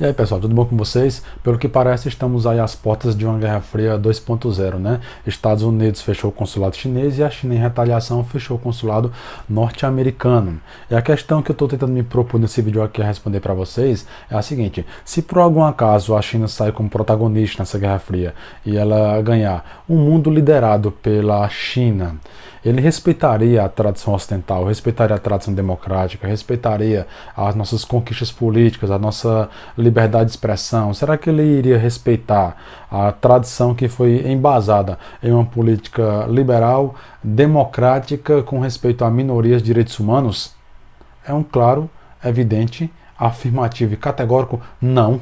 E aí pessoal, tudo bom com vocês? Pelo que parece, estamos aí às portas de uma Guerra Fria 2.0, né? Estados Unidos fechou o consulado chinês e a China, em retaliação, fechou o consulado norte-americano. E a questão que eu estou tentando me propor nesse vídeo aqui a responder para vocês é a seguinte: se por algum acaso a China sair como protagonista nessa Guerra Fria e ela ganhar um mundo liderado pela China, ele respeitaria a tradição ocidental, respeitaria a tradição democrática, respeitaria as nossas conquistas políticas, a nossa liberdade de expressão? Será que ele iria respeitar a tradição que foi embasada em uma política liberal, democrática, com respeito a minorias, direitos humanos? É um claro, evidente, afirmativo e categórico não.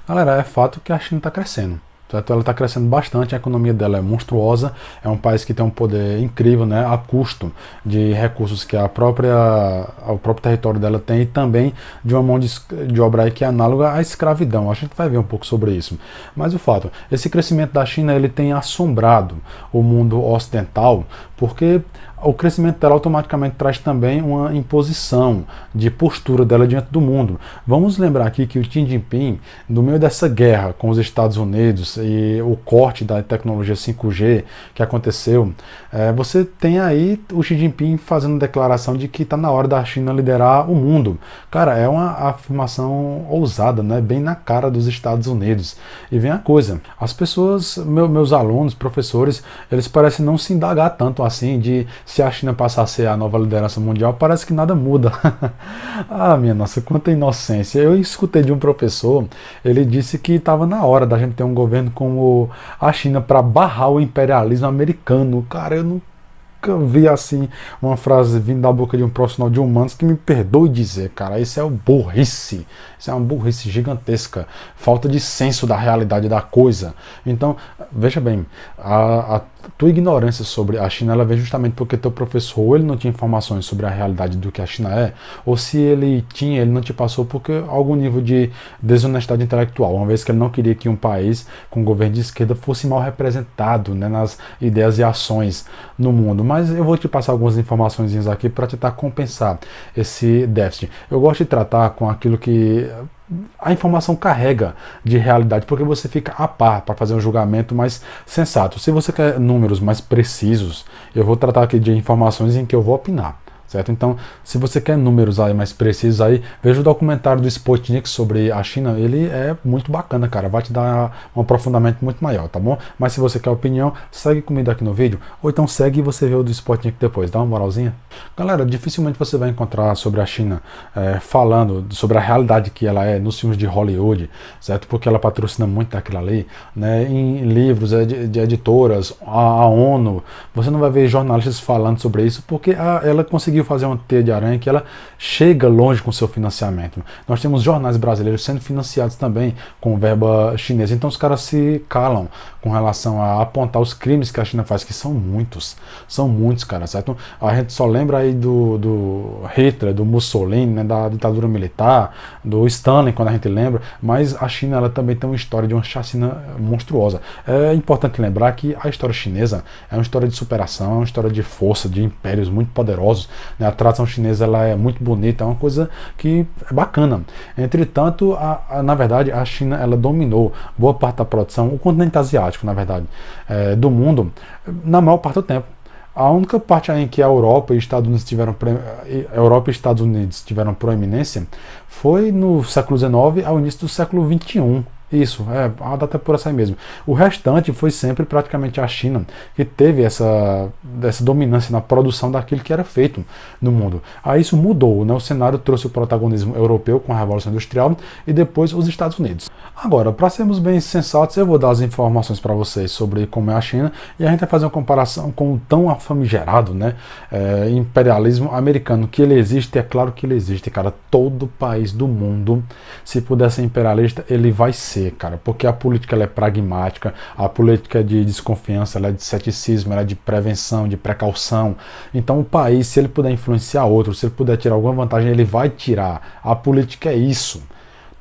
Galera, é fato que a China está crescendo. Certo? Ela está crescendo bastante, a economia dela é monstruosa, é um país que tem um poder incrível, né, a custo de recursos que o próprio território dela tem, e também de uma mão de obra aí que é análoga à escravidão. A gente vai ver um pouco sobre isso. Mas o fato, esse crescimento da China, ele tem assombrado o mundo ocidental, porque o crescimento dela automaticamente traz também uma imposição de postura dela diante do mundo. Vamos lembrar aqui que o Xi Jinping, no meio dessa guerra com os Estados Unidos e o corte da tecnologia 5G que aconteceu, você tem aí o Xi Jinping fazendo declaração de que está na hora da China liderar o mundo. Cara, é uma afirmação ousada, né? Bem na cara dos Estados Unidos. E vem a coisa, as pessoas, meus alunos, professores, eles parecem não se indagar tanto assim de se a China passar a ser a nova liderança mundial, parece que nada muda. Ah, minha nossa, quanta inocência. Eu escutei de um professor, ele disse que estava na hora da gente ter um governo como a China para barrar o imperialismo americano. Cara, eu nunca vi assim uma frase vindo da boca de um profissional de humanos que me perdoe dizer, cara, isso é uma burrice. Isso é uma burrice gigantesca. Falta de senso da realidade da coisa. Então, veja bem, a tua ignorância sobre a China, ela vem justamente porque teu professor, ou ele não tinha informações sobre a realidade do que a China é, ou se ele tinha, ele não te passou porque algum nível de desonestidade intelectual, uma vez que ele não queria que um país com governo de esquerda fosse mal representado, né, nas ideias e ações no mundo. Mas eu vou te passar algumas informações aqui para tentar compensar esse déficit. Eu gosto de tratar com aquilo que a informação carrega de realidade, porque você fica a par para fazer um julgamento mais sensato. Se você quer números mais precisos, eu vou tratar aqui de informações em que eu vou opinar. Certo? Então, se você quer números aí mais precisos aí, veja o documentário do Sputnik sobre a China, ele é muito bacana, cara, vai te dar um aprofundamento muito maior, tá bom? Mas se você quer opinião, segue comigo aqui no vídeo, ou então segue e você vê o do Sputnik depois, dá uma moralzinha. Galera, dificilmente você vai encontrar sobre a China falando sobre a realidade que ela é nos filmes de Hollywood, certo? Porque ela patrocina muito daquilo ali, né? Em livros de editoras, a ONU, você não vai ver jornalistas falando sobre isso, porque ela conseguiu fazer uma teia de aranha que ela chega longe com seu financiamento. Nós temos jornais brasileiros sendo financiados também com verba chinesa, então os caras se calam com relação a apontar os crimes que a China faz, que são muitos, cara, certo? A gente só lembra aí do Hitler, do Mussolini, né, da ditadura militar, do Stalin, quando a gente lembra, mas a China, ela também tem uma história de uma chacina monstruosa. É importante lembrar que a história chinesa é uma história de superação, é uma história de força, de impérios muito poderosos. A tradição chinesa, ela é muito bonita, é uma coisa que é bacana. Entretanto, na verdade, a China, ela dominou boa parte da produção, o continente asiático, na verdade, do mundo, na maior parte do tempo. A única parte em que a Europa e Estados Unidos tiveram proeminência foi no século XIX ao início do século XXI. Isso, a data é por essa aí mesmo. O restante foi sempre praticamente a China que teve essa dominância na produção daquilo que era feito no mundo. Aí isso mudou, né? O cenário trouxe o protagonismo europeu com a Revolução Industrial e depois os Estados Unidos. Agora, para sermos bem sensatos, eu vou dar as informações para vocês sobre como é a China e a gente vai fazer uma comparação com o tão afamigerado, né, imperialismo americano, que ele existe, é claro que ele existe, cara. Todo país do mundo, se puder ser imperialista, ele vai ser, cara, porque a política, ela é pragmática, a política é de desconfiança, ela é de ceticismo, ela é de prevenção, de precaução. Então o país, se ele puder influenciar outro, se ele puder tirar alguma vantagem, ele vai tirar. A política é isso.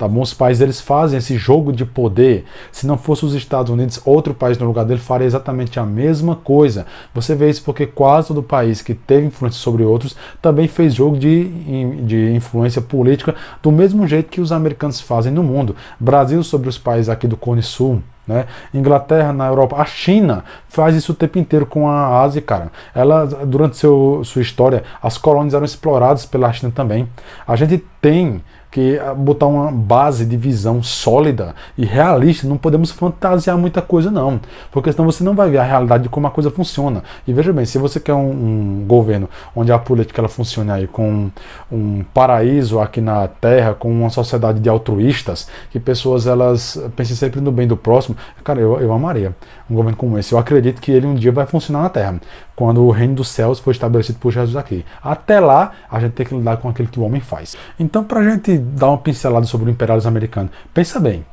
tá bom? Os países eles fazem esse jogo de poder. Se não fosse os Estados Unidos, outro país no lugar dele faria exatamente a mesma coisa. Você vê isso porque quase todo país que teve influência sobre outros também fez jogo de influência política do mesmo jeito que os americanos fazem no mundo. Brasil sobre os países aqui do Cone Sul, né? Inglaterra na Europa, a China faz isso o tempo inteiro com a Ásia, cara. Ela, durante sua história, as colônias eram exploradas pela China também. A gente tem que botar uma base de visão sólida e realista, não podemos fantasiar muita coisa não, porque senão você não vai ver a realidade de como a coisa funciona. E veja bem, se você quer um governo onde a política ela funcione aí com um paraíso aqui na Terra, com uma sociedade de altruístas, que pessoas elas pensem sempre no bem do próximo, cara, eu amaria um governo como esse. Eu acredito que ele um dia vai funcionar na Terra, quando o reino dos céus for estabelecido por Jesus aqui. Até lá, a gente tem que lidar com aquilo que o homem faz. Então, para a gente dar uma pincelada sobre o imperialismo americano, pensa bem,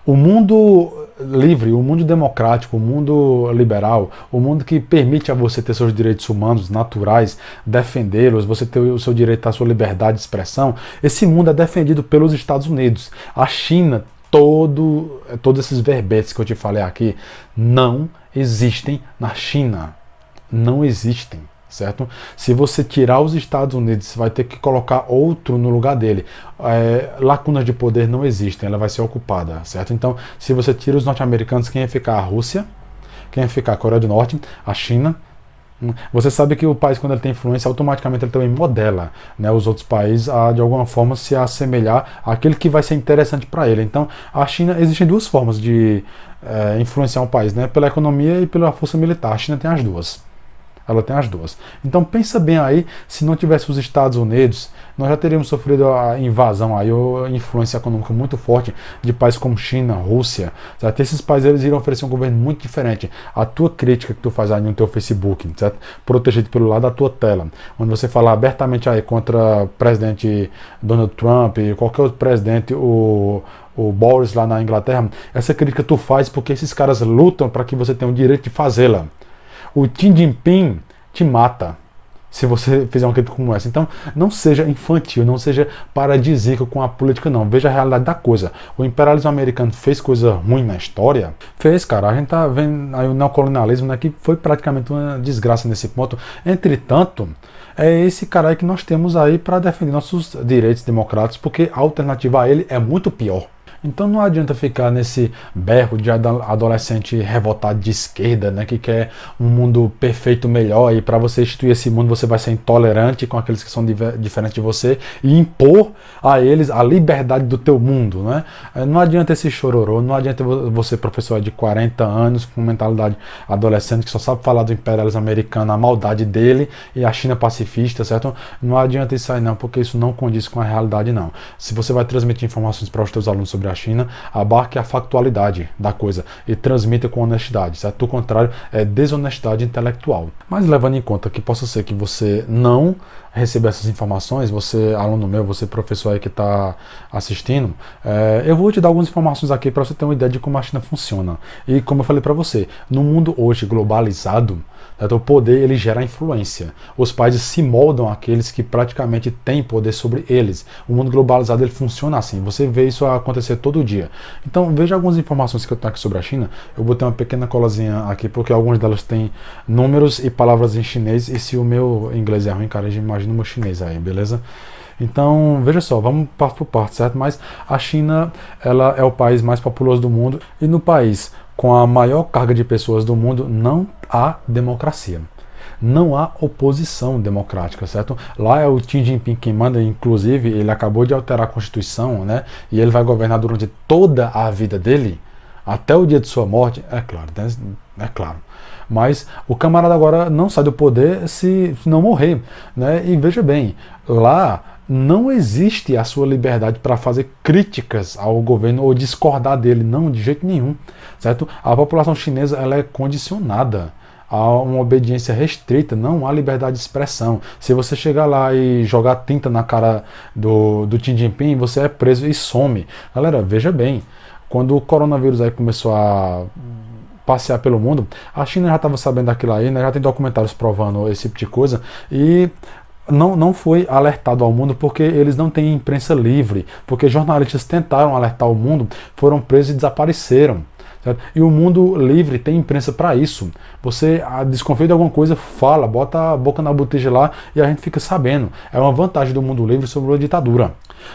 o mundo livre, o mundo democrático, o mundo liberal, o mundo que permite a você ter seus direitos humanos naturais, defendê-los, você ter o seu direito à sua liberdade de expressão, esse mundo é defendido pelos Estados Unidos. A China, todos esses verbetes que eu te falei aqui, não existem na China. Não existem, certo? Se você tirar os Estados Unidos, você vai ter que colocar outro no lugar dele. Lacunas de poder não existem, ela vai ser ocupada, certo? Então, se você tira os norte-americanos, quem ia ficar? A Rússia, quem ia ficar? A Coreia do Norte, a China. Você sabe que o país, quando ele tem influência, automaticamente ele também modela, né, os outros países a, de alguma forma, se assemelhar àquele que vai ser interessante para ele. Então, a China, existem duas formas de influenciar um país, né, pela economia e pela força militar. A China tem as duas. Ela tem as duas. Então pensa bem aí, se não tivesse os Estados Unidos, nós já teríamos sofrido a invasão aí, ou influência econômica muito forte de países como China, Rússia. Certo? Esses países eles iriam oferecer um governo muito diferente. A tua crítica que tu faz aí no teu Facebook, certo? Protegido pelo lado da tua tela, onde você fala abertamente aí contra o presidente Donald Trump e qualquer outro presidente, o Boris lá na Inglaterra, essa crítica tu faz porque esses caras lutam para que você tenha o direito de fazê-la. O Xi Jinping te mata se você fizer uma crítica como essa. Então, não seja infantil, não seja paradisíaco com a política, não. Veja a realidade da coisa. O imperialismo americano fez coisa ruim na história? Fez, cara. A gente tá vendo aí o neocolonialismo, né, que foi praticamente uma desgraça nesse ponto. Entretanto, é esse cara aí que nós temos aí para defender nossos direitos democráticos, porque a alternativa a ele é muito pior. Então não adianta ficar nesse berro de adolescente revoltado de esquerda, né, que quer um mundo perfeito melhor, e para você instituir esse mundo você vai ser intolerante com aqueles que são diferentes de você e impor a eles a liberdade do teu mundo, né? Não adianta esse chororô, não adianta você, professor de 40 anos, com mentalidade adolescente, que só sabe falar do imperialismo americano, a maldade dele e a China pacifista, certo? Não adianta isso aí não, porque isso não condiz com a realidade não. Se você vai transmitir informações para os teus alunos sobre a China, abarque a factualidade da coisa e transmita com honestidade, certo? Do contrário, é desonestidade intelectual. Mas levando em conta que possa ser que você não receba essas informações, você, aluno meu, você, professor aí que está assistindo, eu vou te dar algumas informações aqui para você ter uma ideia de como a China funciona. E como eu falei para você, no mundo hoje globalizado, o poder ele gera influência. Os países se moldam àqueles que praticamente têm poder sobre eles. O mundo globalizado ele funciona assim. Você vê isso acontecer todo dia. Então veja algumas informações que eu tenho aqui sobre a China. Eu botei uma pequena colazinha aqui porque algumas delas têm números e palavras em chinês. E se o meu inglês é ruim, cara, imagina o meu chinês aí, beleza? Então, veja só, vamos parte por parte, certo? Mas a China, ela é o país mais populoso do mundo e no país com a maior carga de pessoas do mundo não há democracia. Não há oposição democrática, certo? Lá é o Xi Jinping quem manda, inclusive ele acabou de alterar a Constituição, né? E ele vai governar durante toda a vida dele, até o dia de sua morte, é claro, né? É claro. Mas o camarada agora não sai do poder se não morrer, né? E veja bem, lá não existe a sua liberdade para fazer críticas ao governo ou discordar dele, não, de jeito nenhum, certo? A população chinesa ela é condicionada a uma obediência restrita, não há liberdade de expressão. Se você chegar lá e jogar tinta na cara do Xi Jinping, você é preso e some. Galera, veja bem, quando o coronavírus aí começou a passear pelo mundo, a China já estava sabendo daquilo aí, né? Já tem documentários provando esse tipo de coisa, e não foi alertado ao mundo porque eles não têm imprensa livre, porque jornalistas tentaram alertar o mundo, foram presos e desapareceram. Certo? E o mundo livre tem imprensa para isso. Você desconfia de alguma coisa, fala, bota a boca na botija lá e a gente fica sabendo. É uma vantagem do mundo livre sobre a ditadura.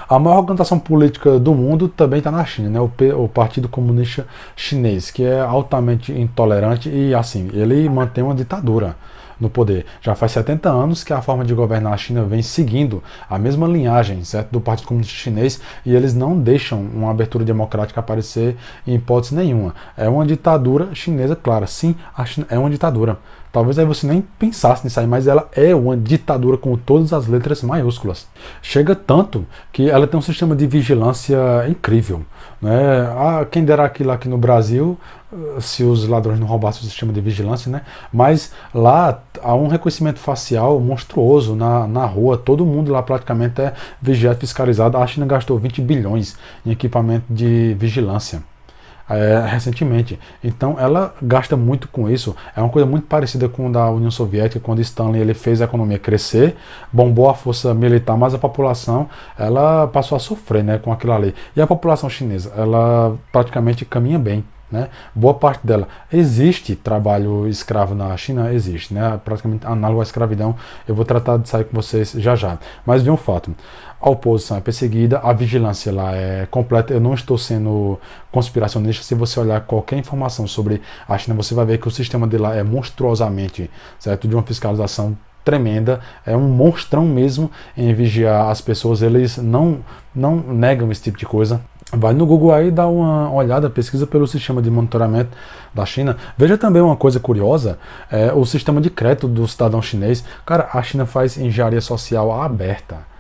A maior organização política do mundo também está na China, né? O Partido Comunista Chinês, que é altamente intolerante e assim, ele mantém uma ditadura no poder. Já faz 70 anos que a forma de governar a China vem seguindo a mesma linhagem, certo, do Partido Comunista Chinês, e eles não deixam uma abertura democrática aparecer em hipótese nenhuma. É uma ditadura chinesa, claro. Sim, a China é uma ditadura. Talvez aí você nem pensasse nisso aí, mas ela é uma ditadura com todas as letras maiúsculas. Chega tanto que ela tem um sistema de vigilância incrível, né? Quem dera aquilo aqui no Brasil, se os ladrões não roubassem o sistema de vigilância, né? Mas lá há um reconhecimento facial monstruoso na rua, todo mundo lá praticamente é vigiado, fiscalizado. A China gastou 20 bilhões em equipamento de vigilância. Recentemente. Então ela gasta muito com isso. É uma coisa muito parecida com a da União Soviética, quando Stalin ele fez a economia crescer, bombou a força militar, mas a população ela passou a sofrer, né, com aquilo ali. E a população chinesa, ela praticamente caminha bem. Né? Boa parte dela. Existe trabalho escravo na China? Existe, né? Praticamente análogo à escravidão. Eu vou tratar de sair com vocês já já. Mas de um fato, a oposição é perseguida, a vigilância lá é completa. Eu não estou sendo conspiracionista. Se você olhar qualquer informação sobre a China, você vai ver que o sistema de lá é monstruosamente, certo? De uma fiscalização tremenda, é um monstrão mesmo em vigiar as pessoas. Eles não negam esse tipo de coisa. Vai no Google aí, dá uma olhada, pesquisa pelo sistema de monitoramento da China. Veja também uma coisa curiosa, o sistema de crédito do cidadão chinês. Cara, a China faz engenharia social aberta.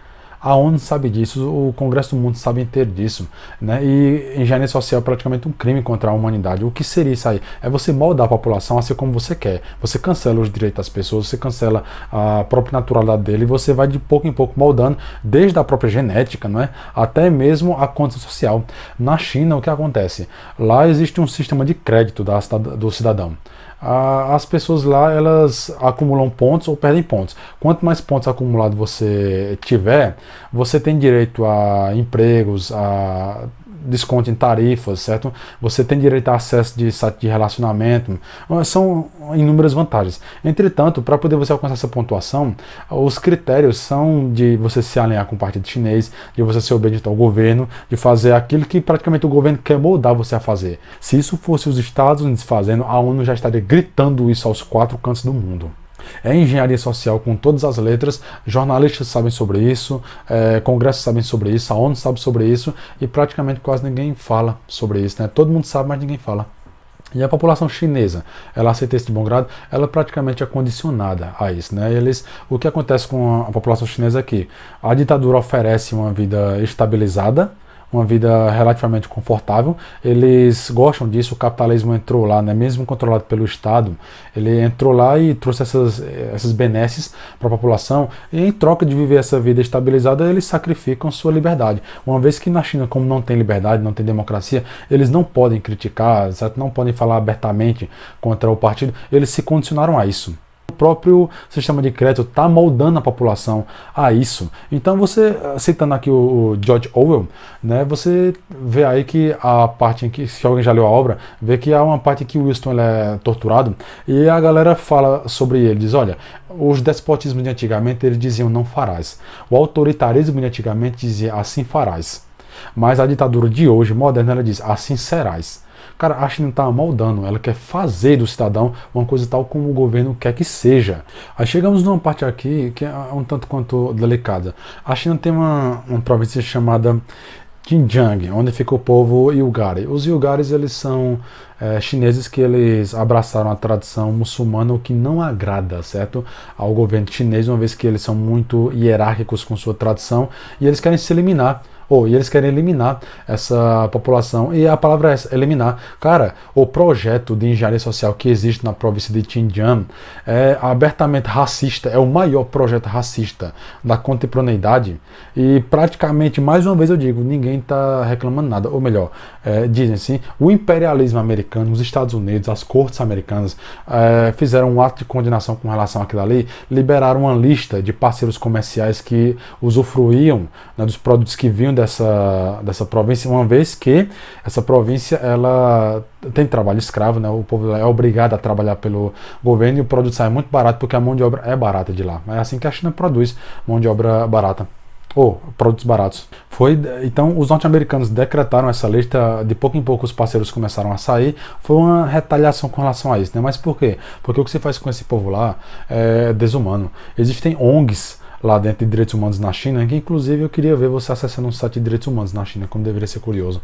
A ONU sabe disso, o Congresso do Mundo sabe inteiro disso, né? E engenharia social é praticamente um crime contra a humanidade. O que seria isso aí? É você moldar a população assim como você quer. Você cancela os direitos das pessoas, você cancela a própria naturalidade dele e você vai de pouco em pouco moldando, desde a própria genética, não é? Até mesmo a condição social. Na China, o que acontece? Lá existe um sistema de crédito do cidadão. As pessoas lá, elas acumulam pontos ou perdem pontos. Quanto mais pontos acumulados você tiver, você tem direito a empregos, a desconto em tarifas, certo? Você tem direito a acesso de site de relacionamento. São inúmeras vantagens. Entretanto, para poder você alcançar essa pontuação, os critérios são de você se alinhar com o partido chinês, de você ser obediente ao governo, de fazer aquilo que praticamente o governo quer moldar você a fazer. Se isso fosse os Estados Unidos fazendo, a ONU já estaria gritando isso aos 4 cantos do mundo. É engenharia social com todas as letras, jornalistas sabem sobre isso, congressos sabem sobre isso, a ONU sabe sobre isso e praticamente quase ninguém fala sobre isso, né? Todo mundo sabe, mas ninguém fala. E a população chinesa, ela aceita isso de bom grado, ela praticamente é condicionada a isso, né? O que acontece com a população chinesa é que a ditadura oferece uma vida estabilizada, uma vida relativamente confortável, eles gostam disso, o capitalismo entrou lá, né, mesmo controlado pelo Estado, ele entrou lá e trouxe essas benesses para a população, e em troca de viver essa vida estabilizada, eles sacrificam sua liberdade. Uma vez que na China, como não tem liberdade, não tem democracia, eles não podem criticar, certo? Não podem falar abertamente contra o partido, eles se condicionaram a isso. O próprio sistema de crédito está moldando a população a isso. Então você, citando aqui o George Orwell, né, você vê aí que a parte em que, se alguém já leu a obra, vê que há uma parte que o Winston ele é torturado e a galera fala sobre ele, diz, olha, os despotismos de antigamente eles diziam não farás. O autoritarismo de antigamente dizia assim farás. Mas a ditadura de hoje, moderna, ela diz assim serás. Cara, a China está moldando, ela quer fazer do cidadão uma coisa tal como o governo quer que seja. Aí chegamos numa parte aqui que é um tanto quanto delicada. A China tem uma província chamada Xinjiang, onde fica o povo Uyghur. Os Uyghurs, eles são chineses que eles abraçaram a tradição muçulmana, o que não agrada, certo, ao governo chinês, uma vez que eles são muito hierárquicos com sua tradição e eles querem se eliminar E eles querem eliminar essa população. E a palavra é essa, eliminar. Cara, o projeto de engenharia social que existe na província de Xinjiang é abertamente racista, é o maior projeto racista da contemporaneidade. E praticamente, mais uma vez eu digo, ninguém está reclamando nada. Ou melhor, dizem assim, o imperialismo americano, os Estados Unidos, as cortes americanas fizeram um ato de condenação com relação àquilo ali, liberaram uma lista de parceiros comerciais que usufruíam, né, dos produtos que vinham dessa província, uma vez que essa província ela tem trabalho escravo, né, o povo é obrigado a trabalhar pelo governo e o produto sai muito barato porque a mão de obra é barata de lá. É assim que a China produz mão de obra barata. Produtos baratos. Então, os norte-americanos decretaram essa lista, de pouco em pouco os parceiros começaram a sair, foi uma retaliação com relação a isso, né? Mas por quê? Porque o que se faz com esse povo lá é desumano. Existem ONGs lá dentro de direitos humanos na China, que inclusive eu queria ver você acessando um site de direitos humanos na China, como deveria ser curioso.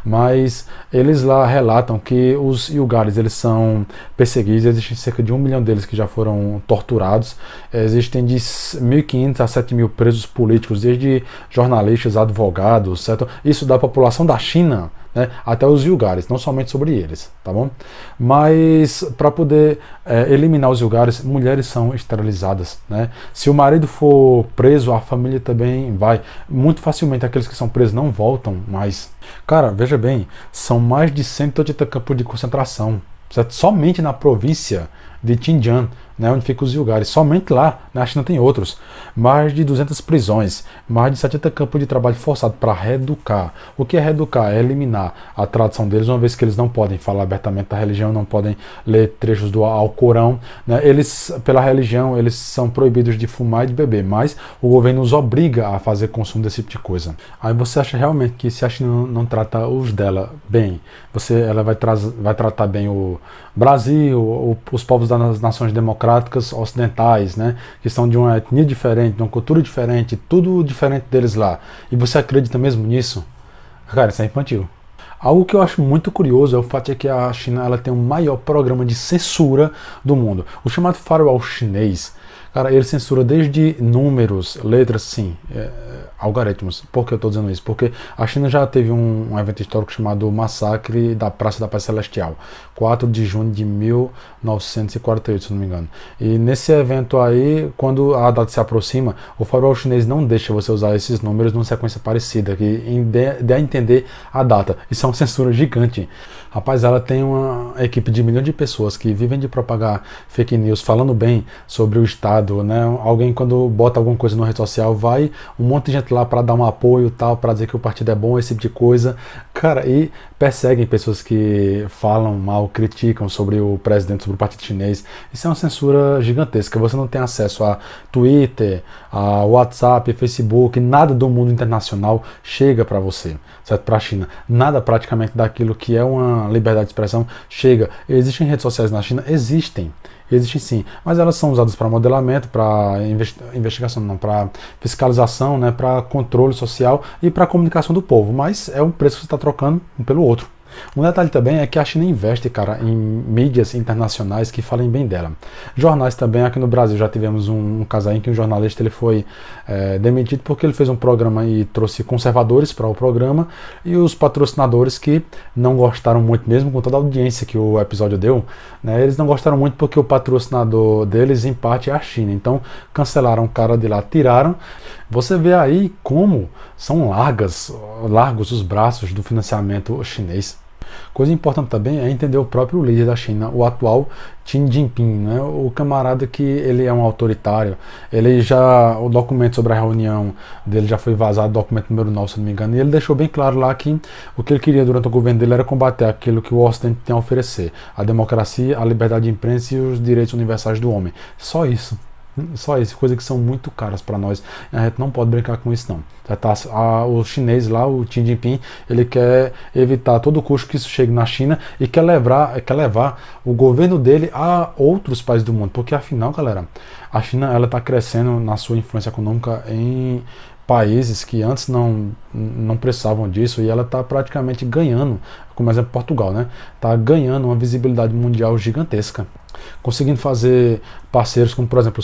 Mas eles lá relatam que os Uyghurs, eles são perseguidos, existem cerca de 1 milhão deles que já foram torturados, existem de 1.500 a 7.000 presos políticos, desde jornalistas, advogados, certo? Isso da população da China, né, até os Uyghurs, não somente sobre eles, tá bom? Mas para poder eliminar os Uyghurs, mulheres são esterilizadas, né? Se o marido for preso, a família também vai. Muito facilmente aqueles que são presos não voltam mais. Cara, veja bem, são mais de 180 campos de concentração, certo? Somente na província de Xinjiang, né, onde ficam os Uyghurs. Somente lá, na China tem outros. Mais de 200 prisões, mais de 70 campos de trabalho forçado para reeducar. O que é reeducar? É eliminar a tradição deles, uma vez que eles não podem falar abertamente da religião, não podem ler trechos do Alcorão, né? Eles, pela religião, eles são proibidos de fumar e de beber, mas o governo os obriga a fazer consumo desse tipo de coisa. Aí você acha realmente que se a China não trata os dela bem, ela vai tratar bem o Brasil, os povos das nações democráticas ocidentais, né, que são de uma etnia diferente, de uma cultura diferente, tudo diferente deles lá. E você acredita mesmo nisso? Cara, isso é infantil. Algo que eu acho muito curioso é o fato de que a China ela tem o maior programa de censura do mundo. O chamado firewall chinês, cara, ele censura desde números, letras, sim, algoritmos. Por que eu estou dizendo isso? Porque a China já teve um evento histórico chamado Massacre da Praça da Paz Celestial, 4 de junho de 1948, se não me engano. E nesse evento aí, quando a data se aproxima, o firewall chinês não deixa você usar esses números numa sequência parecida, que dê a entender a data. Isso é uma censura gigante. Rapaz, ela tem uma equipe de milhões de pessoas que vivem de propagar fake news, falando bem sobre o Estado, né? Alguém quando bota alguma coisa na rede social, vai um monte de gente lá para dar um apoio, tal, para dizer que o partido é bom, esse tipo de coisa. Cara, e perseguem pessoas que falam mal, criticam sobre o presidente, sobre o partido chinês. Isso é uma censura gigantesca. Você não tem acesso a Twitter, a WhatsApp, Facebook, nada do mundo internacional chega para você, certo? Para a China. Nada praticamente daquilo que é uma liberdade de expressão chega. Existem redes sociais na China? Existem sim, mas elas são usadas para modelamento, para investigação, não, para fiscalização, né, para controle social e para comunicação do povo, mas é um preço que você está trocando um pelo outro. Um detalhe também é que a China investe, cara, em mídias internacionais que falem bem dela. Jornais também, aqui no Brasil já tivemos um caso aí em que um jornalista ele foi demitido porque ele fez um programa e trouxe conservadores para o programa, e os patrocinadores que não gostaram muito, mesmo com toda a audiência que o episódio deu, né, eles não gostaram muito porque o patrocinador deles em parte é a China, então cancelaram o cara de lá, tiraram. Você vê aí como são largos os braços do financiamento chinês. Coisa importante também é entender o próprio líder da China, o atual Xi Jinping, né? O camarada que ele é um autoritário. O documento sobre a reunião dele já foi vazado, documento número 9, se não me engano, e ele deixou bem claro lá que o que ele queria durante o governo dele era combater aquilo que o Ocidente tem a oferecer: a democracia, a liberdade de imprensa e os direitos universais do homem. Só isso. Coisas que são muito caras para nós. A gente não pode brincar com isso, não. O chinês lá, o Xi Jinping, ele quer evitar a todo custo que isso chegue na China e quer levar o governo dele a outros países do mundo. Porque afinal, galera, a China ela está crescendo na sua influência econômica em países que antes não precisavam disso, e ela está praticamente ganhando, como exemplo Portugal, né? Está ganhando uma visibilidade mundial gigantesca. conseguindo fazer parceiros como, por exemplo,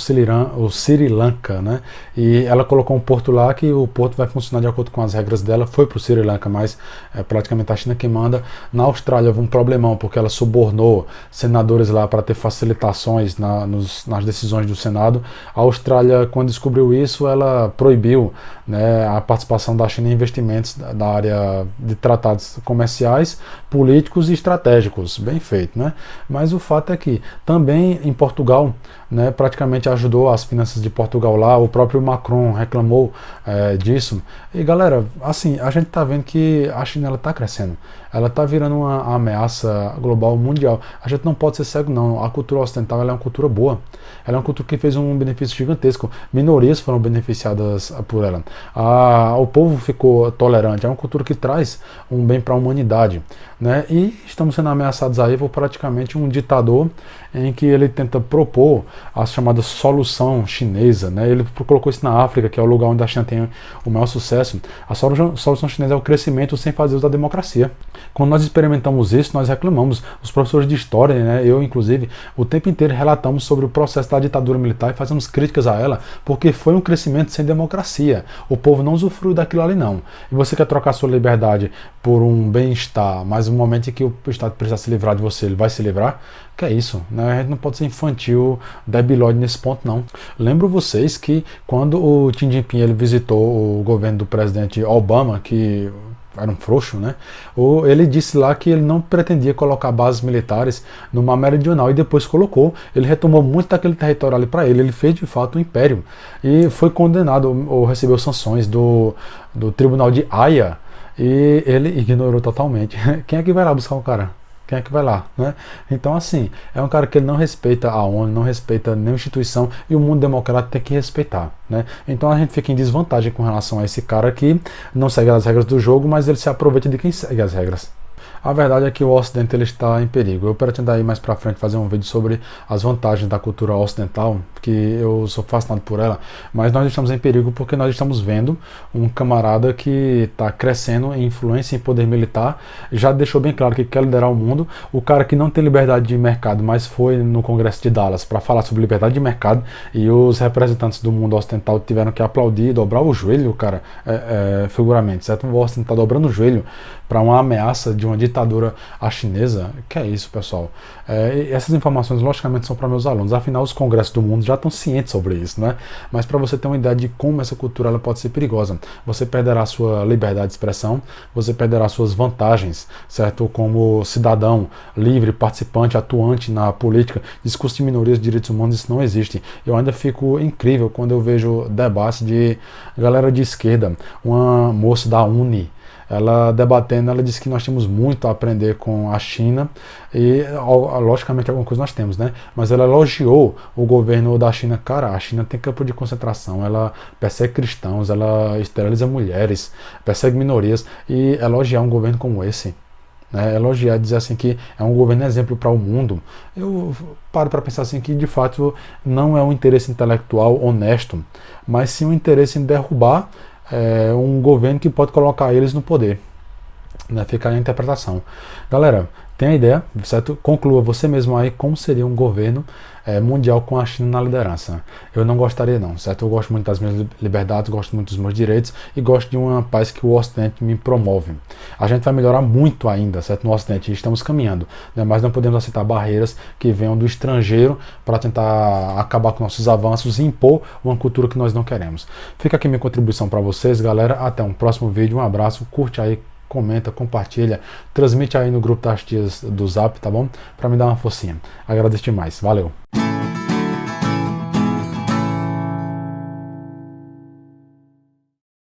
o Sri Lanka, né? E ela colocou um porto lá que o porto vai funcionar de acordo com as regras dela, foi para o Sri Lanka, mas é praticamente a China que manda. Na Austrália houve um problemão, porque ela subornou senadores lá para ter facilitações nas decisões do Senado. A Austrália, quando descobriu isso, ela proibiu, né, a participação da China em investimentos da área de tratados comerciais, políticos e estratégicos. Bem feito, né? Mas o fato é que também em Portugal, né, praticamente ajudou as finanças de Portugal lá, o próprio Macron reclamou disso. E galera, assim, a gente está vendo que a China está crescendo, ela está virando uma ameaça global mundial. A gente não pode ser cego não, a cultura ocidental ela é uma cultura boa, ela é uma cultura que fez um benefício gigantesco, minorias foram beneficiadas por ela, o povo ficou tolerante, é uma cultura que traz um bem para a humanidade, né? E estamos sendo ameaçados aí por praticamente um ditador em que ele tenta propor a chamada solução chinesa, né? Ele colocou isso na África, que é o lugar onde a China tem o maior sucesso. A solução chinesa é o crescimento sem fazer uso da democracia. Quando nós experimentamos isso, nós reclamamos. Os professores de história, né, eu inclusive, o tempo inteiro relatamos sobre o processo da ditadura militar e fazemos críticas a ela, porque foi um crescimento sem democracia. O povo não usufrui daquilo ali não. E você quer trocar sua liberdade por um bem-estar, mas no momento em que o Estado precisa se livrar de você, ele vai se livrar? Que é isso, né? A gente não pode ser infantil, debilóide nesse ponto não. Lembro vocês que quando o Xi Jinping ele visitou o governo do presidente Obama, que era um frouxo, né? Ele disse lá que ele não pretendia colocar bases militares numa meridional e depois colocou. Ele retomou muito daquele território ali para ele. Ele fez de fato um império e foi condenado ou recebeu sanções do Tribunal de Haia e ele ignorou totalmente. Quem é que vai lá buscar o cara? Quem é que vai lá, né? Então, assim, é um cara que ele não respeita a ONU, não respeita nenhuma instituição e o mundo democrático tem que respeitar, né? Então a gente fica em desvantagem com relação a esse cara que não segue as regras do jogo, mas ele se aproveita de quem segue as regras. A verdade é que o Ocidente ele está em perigo. Eu pretendo aí mais pra frente fazer um vídeo sobre as vantagens da cultura ocidental, que eu sou fascinado por ela, mas nós estamos em perigo porque nós estamos vendo um camarada que está crescendo em influência em poder militar, já deixou bem claro que quer liderar o mundo, o cara que não tem liberdade de mercado, mas foi no Congresso de Dallas para falar sobre liberdade de mercado e os representantes do mundo ocidental tiveram que aplaudir, dobrar o joelho, cara, figuramente, certo? O Washington está dobrando o joelho para uma ameaça de uma ditadura à chinesa. Que é isso, pessoal? Essas informações, logicamente, são para meus alunos. Afinal, os congressos do mundo já estão cientes sobre isso, né? Mas para você ter uma ideia de como essa cultura ela pode ser perigosa. Você perderá sua liberdade de expressão, você perderá suas vantagens, certo? Como cidadão livre, participante, atuante na política, discurso de minorias, de direitos humanos, isso não existe. Eu ainda fico incrível quando eu vejo debates de galera de esquerda, uma moça da Uni, ela debatendo, ela disse que nós temos muito a aprender com a China e, logicamente, alguma coisa nós temos, né? Mas ela elogiou o governo da China. Cara, a China tem campo de concentração, ela persegue cristãos, ela esteriliza mulheres, persegue minorias e elogiar um governo como esse, né, elogiar, dizer assim que é um governo exemplo para o mundo, eu paro para pensar assim que de fato não é um interesse intelectual honesto, mas sim um interesse em derrubar um governo que pode colocar eles no poder, né? Fica a interpretação. Galera, tem a ideia, certo? Conclua você mesmo aí como seria um governo mundial com a China na liderança. Eu não gostaria não, certo? Eu gosto muito das minhas liberdades, gosto muito dos meus direitos e gosto de uma paz que o Ocidente me promove. A gente vai melhorar muito ainda, certo? No Ocidente, estamos caminhando, né? Mas não podemos aceitar barreiras que venham do estrangeiro para tentar acabar com nossos avanços e impor uma cultura que nós não queremos. Fica aqui minha contribuição para vocês, galera. Até um próximo vídeo, um abraço, curte aí, comenta, compartilha, transmite aí no grupo das tias do Zap, tá bom? Para me dar uma forcinha. Agradeço demais. Valeu!